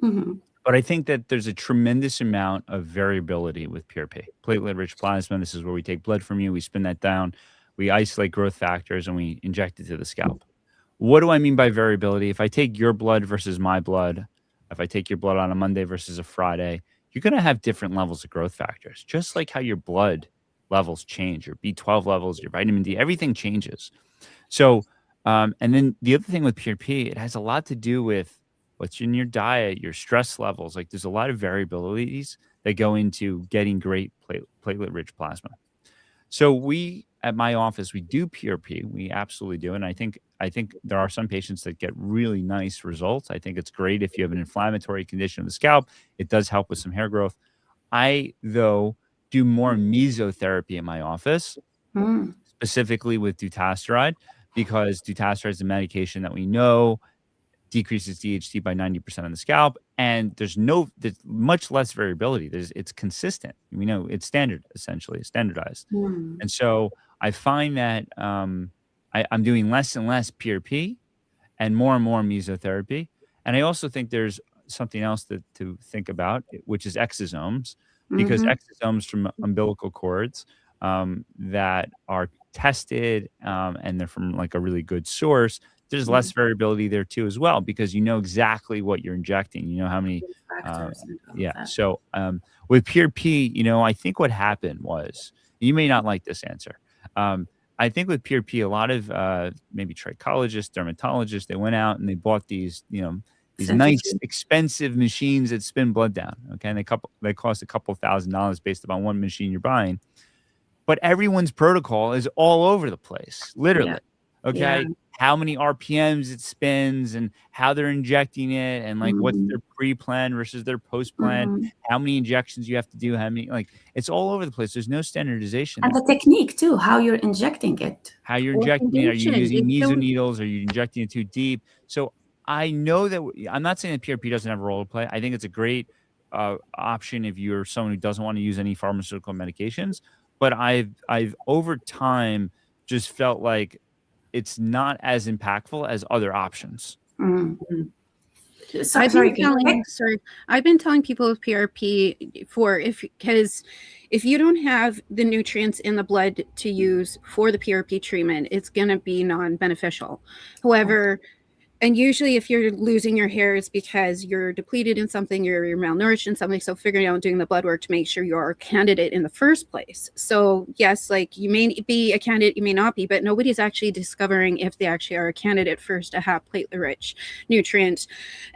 Mm-hmm. but I think that there's a tremendous amount of variability with PRP. Platelet-rich plasma, this is where we take blood from you, we spin that down, we isolate growth factors, and we inject it to the scalp. What do I mean by variability? If I take your blood versus my blood, if I take your blood on a Monday versus a Friday, you're going to have different levels of growth factors, just like how your blood levels change, your B12 levels, your vitamin D, everything changes. So, and then the other thing with PRP, it has a lot to do with what's in your diet, your stress levels. Like there's a lot of variabilities that go into getting great platelet-rich plasma. So we, at my office, we do PRP. We absolutely do. And I think there are some patients that get really nice results. I think it's great if you have an inflammatory condition of the scalp. It does help with some hair growth. I, though, do more mesotherapy in my office, specifically with dutasteride, because dutasteride is a medication that we know decreases DHT by 90% on the scalp, and there's much less variability. It's consistent. We know it's standardized. And so I find that I'm doing less and less PRP and more mesotherapy. And I also think there's something else to think about, which is exosomes, because exosomes from umbilical cords that are tested and they're from like a really good source, there's less variability there too as well, because you know exactly what you're injecting. You know how many So with PRP, I think what happened was, you may not like this answer. I think with PRP, a lot of maybe trichologists, dermatologists, they went out and they bought these, these nice expensive machines that spin blood down. Okay, and they cost a couple $1,000 based upon one machine you're buying. But everyone's protocol is all over the place, literally. Okay. Yeah. How many RPMs it spins and how they're injecting it and like what's their pre-plan versus their post-plan, how many injections you have to do, it's all over the place. There's no standardization. And the technique too, how you're injecting it. How you're injecting it. Are you using meso needles? Are you injecting it too deep? So I know that I'm not saying that PRP doesn't have a role to play. I think it's a great option if you're someone who doesn't want to use any pharmaceutical medications. But I've over time just felt like it's not as impactful as other options. So, I've been telling people with PRP because if you don't have the nutrients in the blood to use for the PRP treatment, it's going to be non-beneficial. However, and usually if you're losing your hair, it's because you're depleted in something, you're malnourished in something. So figuring out doing the blood work to make sure you're a candidate in the first place. So yes, like you may be a candidate, you may not be, but nobody's actually discovering if they actually are a candidate first to have platelet-rich nutrients.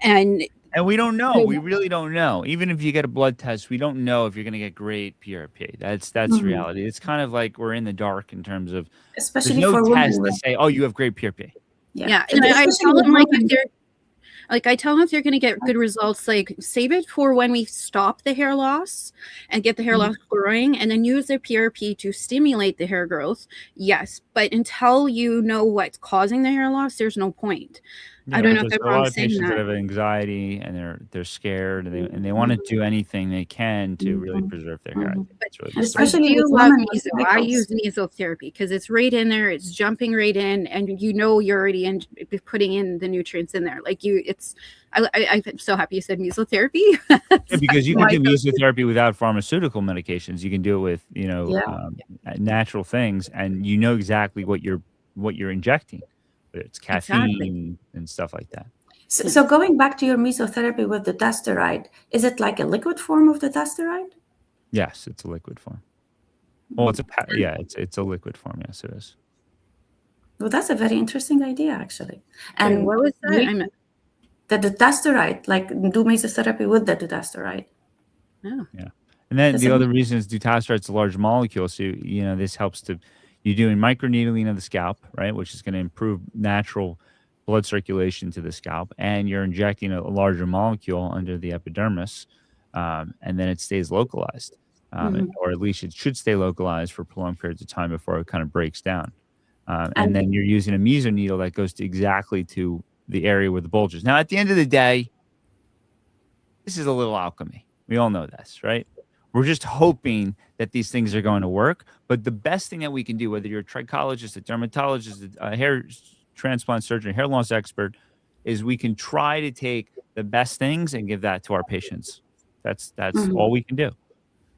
And we don't know. We really don't know. Even if you get a blood test, we don't know if you're going to get great PRP. That's reality. It's kind of like we're in the dark in terms of, especially there's no for test women. to say, oh, you have great PRP. Yeah. And I tell them I tell them if they're going to get good results, like save it for when we stop the hair loss and get the hair loss growing, and then use their PRP to stimulate the hair growth. Yes. But until you know what's causing the hair loss, there's no point. Yeah, I don't know if because I'm a lot wrong of saying patients that that. have anxiety and they're scared and they want to do anything they can to really preserve their hair. I think that's really And the story. especially I with do love women with meso. I use mesotherapy because it's right in there. It's jumping right in, and you're already putting in the nutrients in there. Like I'm so happy you said mesotherapy. Yeah, because you can do mesotherapy without pharmaceutical medications. You can do it with, natural things, and you know exactly what you're injecting, whether it's caffeine and stuff like that. So going back to your mesotherapy with the dutasteride, is it like a liquid form of the dutasteride? Yes, it's a liquid form. Well, it's a liquid form. Yes, it is. Well, that's a very interesting idea, actually. And And what was that? the dutasteride, like do mesotherapy with the dutasteride. Oh. Yeah. And then the other reason is dutasteride is a large molecule. So, this helps you're doing microneedling of the scalp, right? Which is going to improve natural blood circulation to the scalp. And you're injecting a larger molecule under the epidermis. And then it stays localized. Or at least it should stay localized for prolonged periods of time before it kind of breaks down. And then you're using a meso needle that goes exactly to the area where the bulge is. Now, at the end of the day, this is a little alchemy. We all know this, right? We're just hoping that these things are going to work. But the best thing that we can do, whether you're a trichologist, a dermatologist, a hair transplant surgeon, a hair loss expert, is we can try to take the best things and give that to our patients. That's all we can do.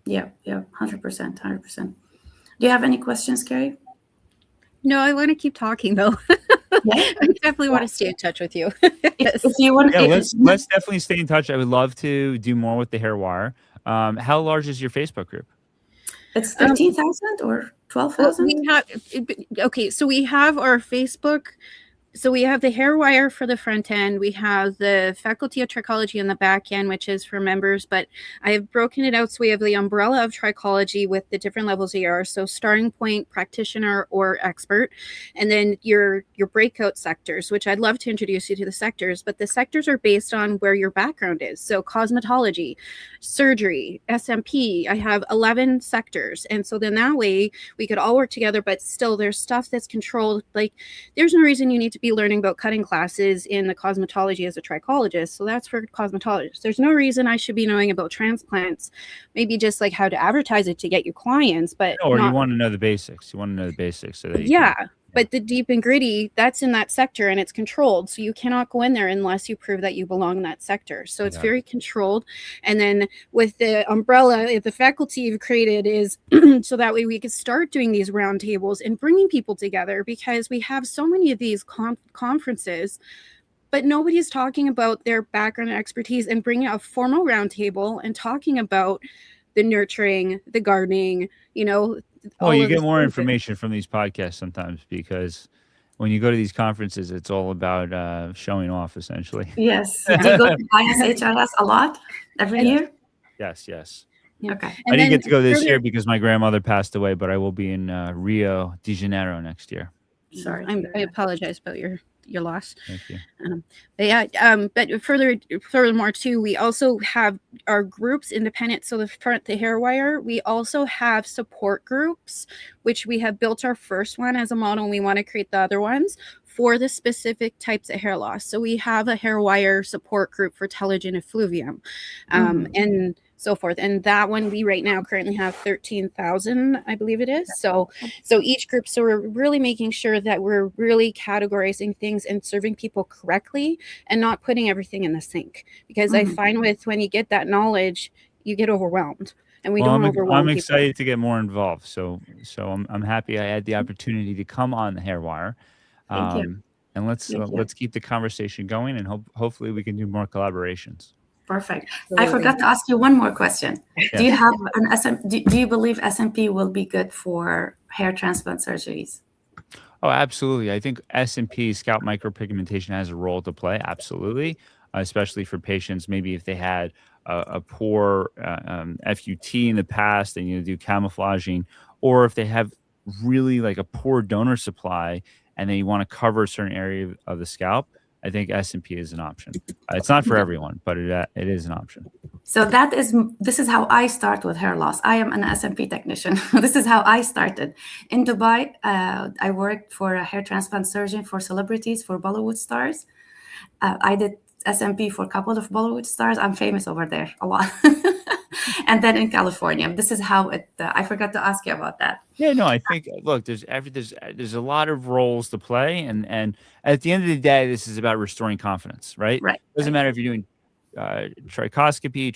Yeah, 100%, 100%. Do you have any questions, Carrie? No, I want to keep talking though. I definitely want to stay in touch with you. If you want, let's definitely stay in touch. I would love to do more with the Hair Wire. How large is your Facebook group? It's 13,000 or 12,000. So we have our Facebook. So we have the Hair Wire for the front end. We have the Faculty of Trichology in the back end, which is for members. But I have broken it out so we have the umbrella of trichology with the different levels they are. So starting point, practitioner, or expert. And then your breakout sectors, which I'd love to introduce you to the sectors. But the sectors are based on where your background is. So cosmetology, surgery, SMP. I have 11 sectors. And so then that way we could all work together. But still, there's stuff that's controlled. Like there's no reason you need to be learning about cutting classes in the cosmetology as a trichologist. So that's for cosmetologists. There's no reason I should be knowing about transplants, maybe just like how to advertise it to get you clients, but you want to know the basics. You want to know the basics so that but the deep and gritty, that's in that sector and it's controlled. So you cannot go in there unless you prove that you belong in that sector. So it's very controlled. And then with the umbrella, the faculty you've created is so that way we could start doing these roundtables and bringing people together, because we have so many of these conferences, but nobody's talking about their background and expertise and bringing a formal roundtable and talking about the nurturing, the gardening, Well, you get more information from these podcasts sometimes, because when you go to these conferences, it's all about showing off, essentially. Yes. Do you go to ISHRS a lot every year? Yes. Okay. I didn't get to go this year because my grandmother passed away, but I will be in Rio de Janeiro next year. Sorry, I apologize about your loss. Thank you. But furthermore too, we also have our groups independent. So the Hair Wire, we also have support groups, which we have built our first one as a model, and we want to create the other ones for the specific types of hair loss. So we have a Hair Wire support group for telogen effluvium, and so forth. And that one, we right now currently have 13,000, I believe it is. So each group, so we're really making sure that we're really categorizing things and serving people correctly and not putting everything in the sink. Because I find when you get that knowledge, you get overwhelmed. And we don't overwhelm I'm people. excited to get more involved. So I'm happy I had the opportunity to come on the Hair Wire. Thank you. And let's keep the conversation going, and hopefully we can do more collaborations. Perfect. I forgot to ask you one more question. Yes. Do you have do you believe SMP will be good for hair transplant surgeries? Oh, absolutely. I think SMP, scalp micropigmentation, has a role to play. Absolutely. Especially for patients, maybe if they had a poor FUT in the past and do camouflaging, or if they have really like a poor donor supply and they want to cover a certain area of the scalp, I think SMP is an option. It's not for everyone, but it is an option. So this is how I start with hair loss. I am an SMP technician. This is how I started. In Dubai, I worked for a hair transplant surgeon for celebrities, for Bollywood stars. I did SMP for a couple of Bollywood stars. I'm famous over there a lot. And then in California, this is how it. I forgot to ask you about that. Yeah, no, I think look, there's a lot of roles to play, and at the end of the day, this is about restoring confidence, right? Right. Doesn't matter if you're doing trichoscopy,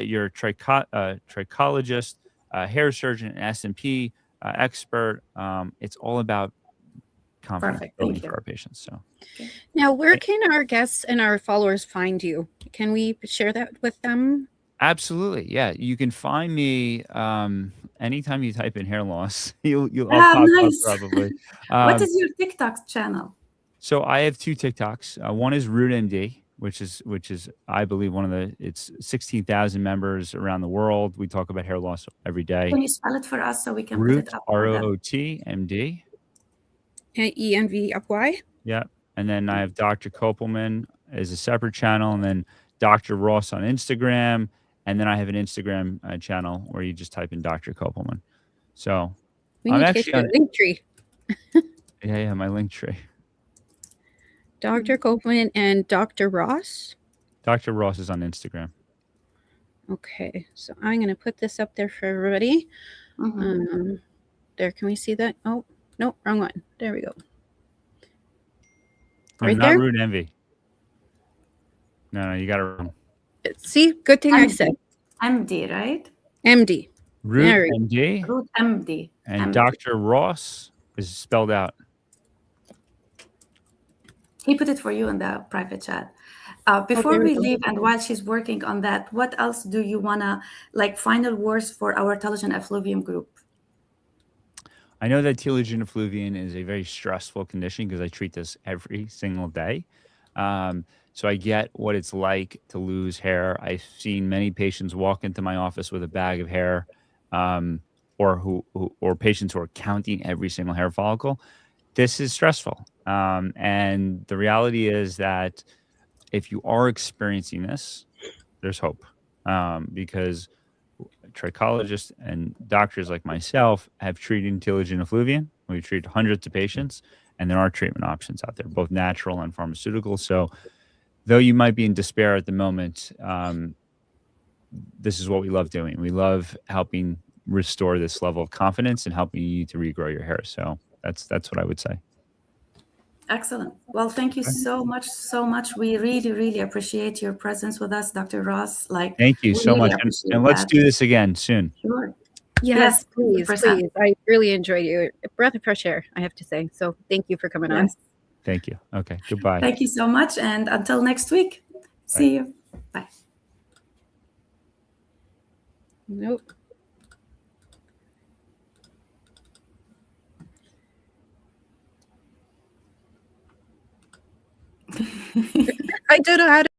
you're a trichologist, hair surgeon, an SMP expert. It's all about confidence Perfect. building Thank you. for our patients. So Now, where can our guests and our followers find you? Can we share that with them? absolutely, yeah, you can find me anytime you type in hair loss, I'll Ah, pop up nice. probably. What is your TikTok channel? So I have 2 TikToks. One is Root MD, which is I believe it's 16,000 members around the world. We talk about hair loss every day. Can you spell it for us so we can put Root, it up for them? ROOT MD. ENVFY. Yeah. And then I have Dr. Kopelman as a separate channel, and then Dr. Ross on Instagram. And then I have an Instagram channel where you just type in Dr. Kopelman. So We I'm need to actually get you a link tree. yeah, my link tree. Dr. Kopelman and Dr. Ross. Dr. Ross is on Instagram. Okay, so I'm going to put this up there for everybody. Mhm. There, can we see that? Oh, no, wrong one. There we go. No, Right not there? Root Envy. No, you got it wrong. See, good thing I MD. said MD, right? MD. Root There we go. MD Root MD. and MD. Dr. Ross is spelled out. He put it for you in the private chat. Before there we we go. leave, and while she's working on that, what else do you wanna final words for our telogen effluvium group? I know that telogen effluvium is a very stressful condition because I treat this every single day. So I get what it's like to lose hair. I've seen many patients walk into my office with a bag of hair, or patients who are counting every single hair follicle. This is stressful. And the reality is that if you are experiencing this, there's hope, because trichologists and doctors like myself have treated telogen effluvium. We treat hundreds of patients, and there are treatment options out there, both natural and pharmaceutical. So though you might be in despair at the moment, this is what we love doing. We love helping restore this level of confidence and helping you to regrow your hair. So that's what I would say. Excellent. Well, thank you so much, so much. We really, really appreciate your presence with us, Dr. Ross. Thank you we so really much. appreciate And let's that. do this again soon. Sure. Yes, please, 100%. please. I really enjoyed you. A breath of fresh air, I have to say. So thank you for coming on. Yes. Thank you. Okay. Goodbye. Thank you so much. And until next week, see you. Bye. Nope. I don't know how to